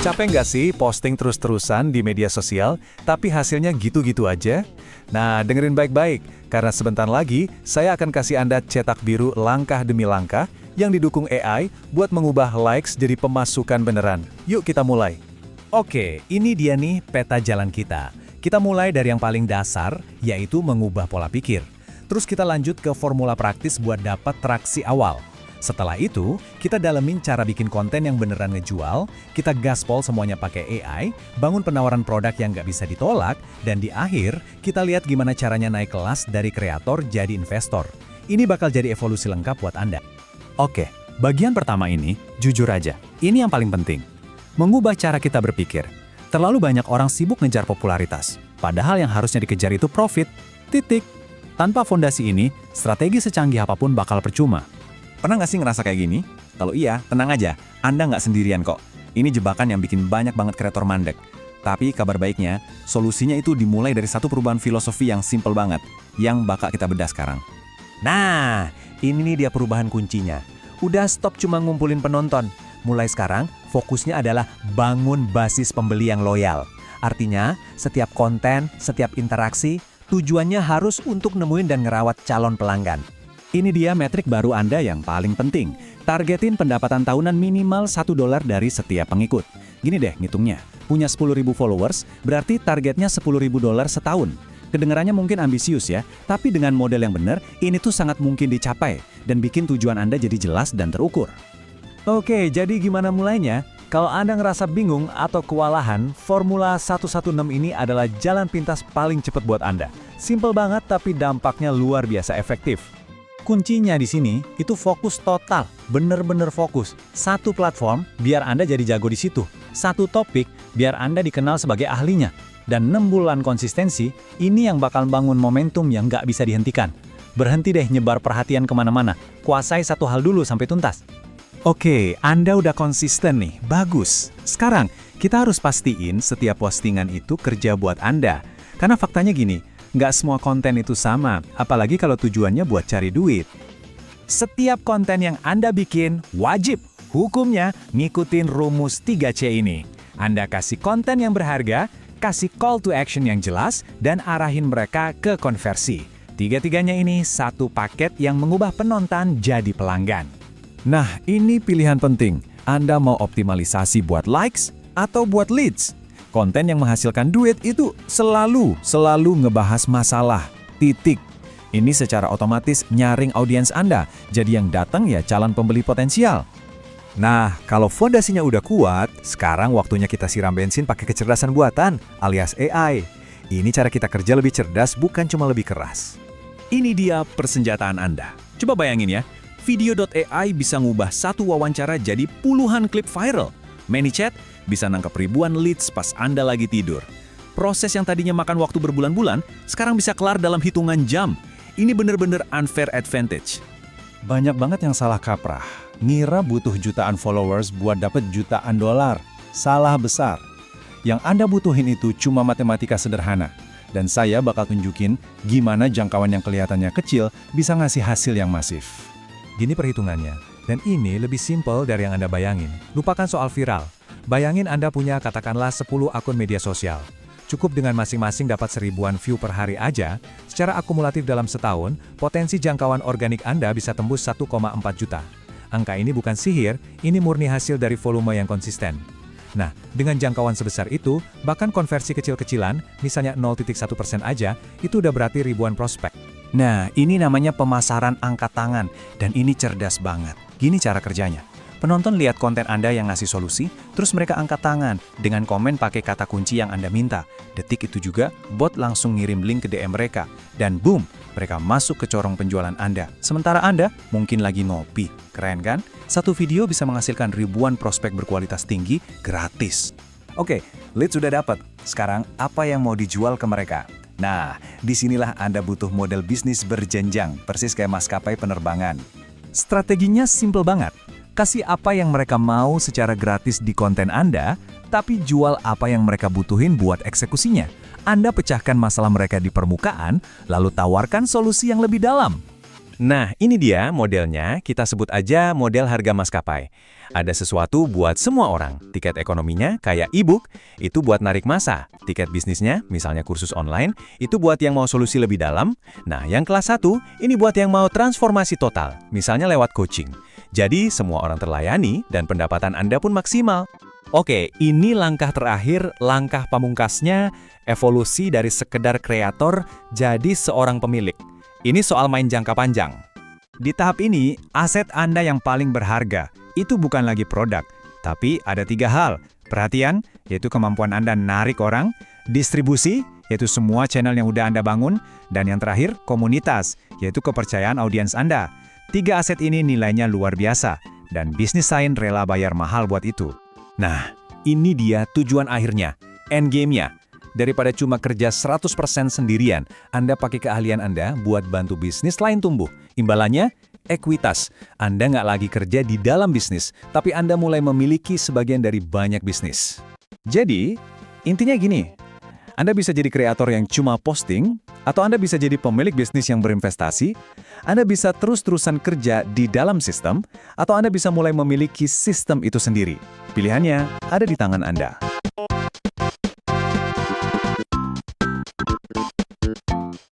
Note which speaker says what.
Speaker 1: Capek nggak sih posting terus-terusan di media sosial, tapi hasilnya gitu-gitu aja? Nah, dengerin baik-baik, karena sebentar lagi saya akan kasih Anda cetak biru langkah demi langkah yang didukung AI buat mengubah likes jadi pemasukan beneran. Yuk kita mulai. Oke, ini dia nih peta jalan kita. Kita mulai dari yang paling dasar, yaitu mengubah pola pikir. Terus kita lanjut ke formula praktis buat dapat traksi awal. Setelah itu, kita dalemin cara bikin konten yang beneran ngejual, kita gaspol semuanya pakai AI, bangun penawaran produk yang nggak bisa ditolak, dan di akhir, kita lihat gimana caranya naik kelas dari kreator jadi investor. Ini bakal jadi evolusi lengkap buat Anda. Oke, bagian pertama ini, jujur aja, ini yang paling penting. Mengubah cara kita berpikir. Terlalu banyak orang sibuk ngejar popularitas, padahal yang harusnya dikejar itu profit. Titik. Tanpa fondasi ini, strategi secanggih apapun bakal percuma.
Speaker 2: Pernah nggak sih ngerasa kayak gini? Kalau iya, tenang aja, Anda nggak sendirian kok. Ini jebakan yang bikin banyak banget kreator mandek. Tapi kabar baiknya, solusinya itu dimulai dari satu perubahan filosofi yang simple banget, yang bakal kita bedah sekarang.
Speaker 1: Nah, ini nih dia perubahan kuncinya. Udah stop cuma ngumpulin penonton. Mulai sekarang, fokusnya adalah bangun basis pembeli yang loyal. Artinya, setiap konten, setiap interaksi, tujuannya harus untuk nemuin dan ngerawat calon pelanggan. Ini dia metrik baru Anda yang paling penting. Targetin pendapatan tahunan minimal $1 dari setiap pengikut. Gini deh ngitungnya, punya 10.000 followers, berarti targetnya $10.000 setahun. Kedengarannya mungkin ambisius ya, tapi dengan model yang benar, ini tuh sangat mungkin dicapai dan bikin tujuan Anda jadi jelas dan terukur. Oke, jadi gimana mulainya? Kalau Anda ngerasa bingung atau kewalahan, Formula 116 ini adalah jalan pintas paling cepat buat Anda. Simple banget tapi dampaknya luar biasa efektif. Kuncinya di sini itu fokus total, bener-bener fokus. Satu platform biar Anda jadi jago di situ. Satu topik biar Anda dikenal sebagai ahlinya. Dan 6 bulan konsistensi, ini yang bakal bangun momentum yang nggak bisa dihentikan. Berhenti deh nyebar perhatian kemana-mana. Kuasai satu hal dulu sampai tuntas. Oke, Anda udah konsisten nih, bagus. Sekarang, kita harus pastiin setiap postingan itu kerja buat Anda. Karena faktanya gini, nggak semua konten itu sama, apalagi kalau tujuannya buat cari duit. Setiap konten yang Anda bikin, wajib, hukumnya, ngikutin rumus 3C ini. Anda kasih konten yang berharga, kasih call to action yang jelas, dan arahin mereka ke konversi. Tiga-tiganya ini satu paket yang mengubah penonton jadi pelanggan. Nah, ini pilihan penting. Anda mau optimalisasi buat likes atau buat leads? Konten yang menghasilkan duit itu selalu ngebahas masalah. Titik. Ini secara otomatis nyaring audiens Anda, jadi yang datang ya calon pembeli potensial. Nah, kalau fondasinya udah kuat, sekarang waktunya kita siram bensin pakai kecerdasan buatan, alias AI. Ini cara kita kerja lebih cerdas, bukan cuma lebih keras. Ini dia persenjataan Anda. Coba bayangin ya, Video.ai bisa ngubah satu wawancara jadi puluhan klip viral. ManyChat bisa nangkep ribuan leads pas Anda lagi tidur. Proses yang tadinya makan waktu berbulan-bulan, sekarang bisa kelar dalam hitungan jam. Ini bener-bener unfair advantage. Banyak banget yang salah kaprah. Ngira butuh jutaan followers buat dapet jutaan dolar. Salah besar. Yang Anda butuhin itu cuma matematika sederhana. Dan saya bakal tunjukin gimana jangkauan yang kelihatannya kecil bisa ngasih hasil yang masif. Gini perhitungannya, dan ini lebih simpel dari yang Anda bayangin. Lupakan soal viral. Bayangin Anda punya katakanlah 10 akun media sosial. Cukup dengan masing-masing dapat 1000-an view per hari aja, secara akumulatif dalam setahun, potensi jangkauan organik Anda bisa tembus 1,4 juta. Angka ini bukan sihir, ini murni hasil dari volume yang konsisten. Nah, dengan jangkauan sebesar itu, bahkan konversi kecil-kecilan, misalnya 0,1% aja, itu udah berarti ribuan prospek. Nah, ini namanya pemasaran angkat tangan, dan ini cerdas banget. Gini cara kerjanya. Penonton lihat konten Anda yang ngasih solusi, terus mereka angkat tangan dengan komen pakai kata kunci yang Anda minta. Detik itu juga, bot langsung ngirim link ke DM mereka. Dan boom, mereka masuk ke corong penjualan Anda. Sementara Anda mungkin lagi ngopi. Keren kan? Satu video bisa menghasilkan ribuan prospek berkualitas tinggi gratis. Oke, lead sudah dapat. Sekarang apa yang mau dijual ke mereka? Nah, disinilah Anda butuh model bisnis berjenjang, persis kayak maskapai penerbangan. Strateginya simple banget. Kasih apa yang mereka mau secara gratis di konten Anda, tapi jual apa yang mereka butuhin buat eksekusinya. Anda pecahkan masalah mereka di permukaan, lalu tawarkan solusi yang lebih dalam. Nah, ini dia modelnya, kita sebut aja model harga maskapai. Ada sesuatu buat semua orang. Tiket ekonominya kayak e-book, itu buat narik massa. Tiket bisnisnya, misalnya kursus online, itu buat yang mau solusi lebih dalam. Nah, yang kelas 1, ini buat yang mau transformasi total, misalnya lewat coaching. Jadi, semua orang terlayani dan pendapatan Anda pun maksimal. Oke, ini langkah terakhir, langkah pamungkasnya, evolusi dari sekedar kreator jadi seorang pemilik. Ini soal main jangka panjang.
Speaker 3: Di tahap ini, aset Anda yang paling berharga itu bukan lagi produk, tapi ada 3 hal. Perhatian, yaitu kemampuan Anda narik orang, distribusi, yaitu semua channel yang udah Anda bangun, dan yang terakhir, komunitas, yaitu kepercayaan audiens Anda. 3 aset ini nilainya luar biasa, dan bisnis lain rela bayar mahal buat itu.
Speaker 1: Nah, ini dia tujuan akhirnya, endgame-nya. Daripada cuma kerja 100% sendirian, Anda pakai keahlian Anda buat bantu bisnis lain tumbuh. Imbalannya, ekuitas. Anda nggak lagi kerja di dalam bisnis, tapi Anda mulai memiliki sebagian dari banyak bisnis.
Speaker 3: Jadi, intinya gini, Anda bisa jadi kreator yang cuma posting, atau Anda bisa jadi pemilik bisnis yang berinvestasi, Anda bisa terus-terusan kerja di dalam sistem, atau Anda bisa mulai memiliki sistem itu sendiri. Pilihannya ada di tangan Anda.